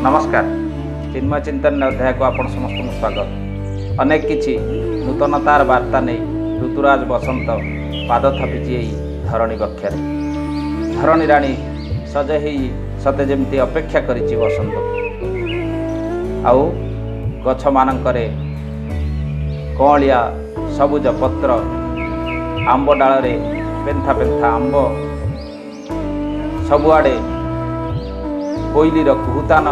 नमस्कार। चिन्मय चिंतन अध्याय को आपण समस्त स्वागत। अनेक किछि नूतनतार वार्ता नहीं ऋतुराज बसंत पाद थपिछि धरणी कक्षार। धरणी राणी सजे ही सते जेमती अपेक्षा करिछि बसंत। आउ गछ मानकरे कलिया सबुज पत्र आंब डालरे पेंथा पेंथा आंब सबुआडे कोइलीर कुहुतान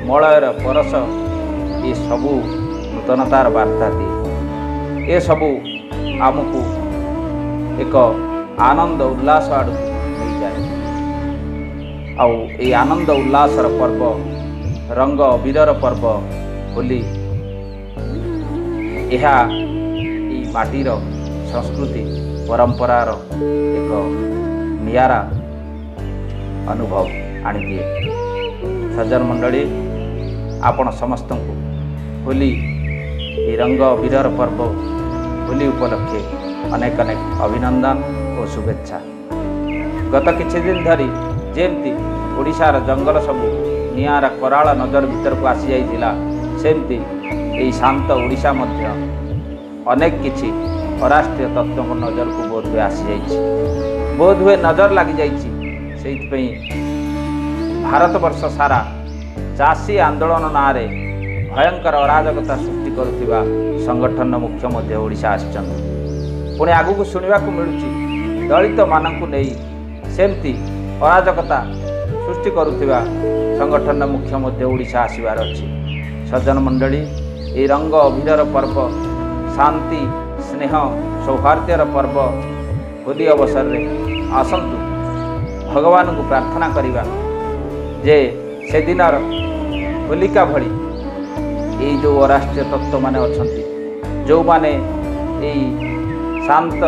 मलयर परस ये सबू नूतनतार वार्ता दिए। ये सबू आमको एक आनंद उल्लास आड़ नहीं जाए। आउ ये आनंद उल्लासर पर्व रंग अबीरर पर्व होली यह माटीर संस्कृति परंपरार एक नियारा अनुभव आनी दिए। सज्जन मंडली आपण समस्त को होली रंग अबीरर पर्व होली उपलक्षे अनेक अनेक अभिनंदन और शुभेच्छा। गत किछि दिन धरी जेमती ओडिशार जंगल सबू नियारा कराल नजर भीतर को आसी जाइतिला सेमती एई शांत ओडिशा मध्य अनेक किछि अराष्ट्रीय तत्व को नजर को बोध हुए आसी जाइछि। बोध हुए नजर लगी जाइछि। सेइतपई भारत वर्ष सारा चाषी आंदोलन नारे भयंकर अराजकता सृष्टि करुथिबा संगठन मुख्य मध्य ओडिशा आछन। पुणे आगु को सुनिबा को मिलुछि दलित मानकु नेई सेमती अराजकता सृष्टि करुथिबा संगठन मुख्य मध्य ओडिशा आसीबार अछि। सज्जन मंडली ए रंग अबीरर पर्व शांति स्नेह सौहार्द्यर पर्व होली अवसर रे आसंतु भगवान को प्रार्थना करिबा जे से दिनर होलिका भली ये जो अराष्ट्रीय तत्व माने अछंती जो माने शांत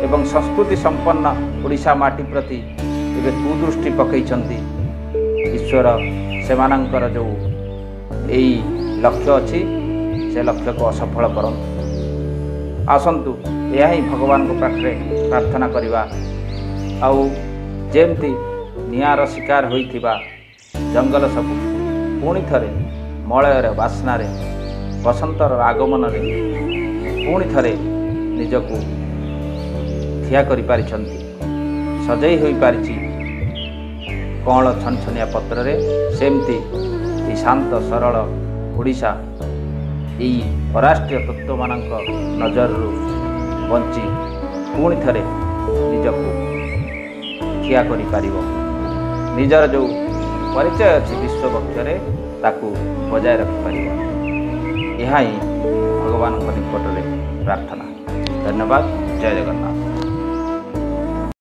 एवं संस्कृति संपन्न ओडिशा माटी प्रति एबे कुदृष्टि पकईछंती ईश्वर से मानकर जो यही लक्ष्य अच्छी से लक्ष्य को असफल करंतु। आसंतु यह ही भगवान को पाखे प्रार्थना करवा। आउ जेमती निआर शिकार होइथिबा जंगल सबू पुणी थरे मलयर बास्नारे बसंतर आगमन रे पुणी थरे निजकू ठिया करि पारिछंती। सजई होई पारिछि कौल छनछनिया पत्र रे सेमती ई शांत सरल ओडिशा ई अराष्ट्रीय तत्व मानक नजर बंची पुणी थरे निजकू ठिया करि पारिबो। निजर जो परिचय अच्छी विश्व पक्षरे ताकू बजाय रखिपर। यह ही भगवान निकट में प्रार्थना। धन्यवाद। जय जगन्नाथ।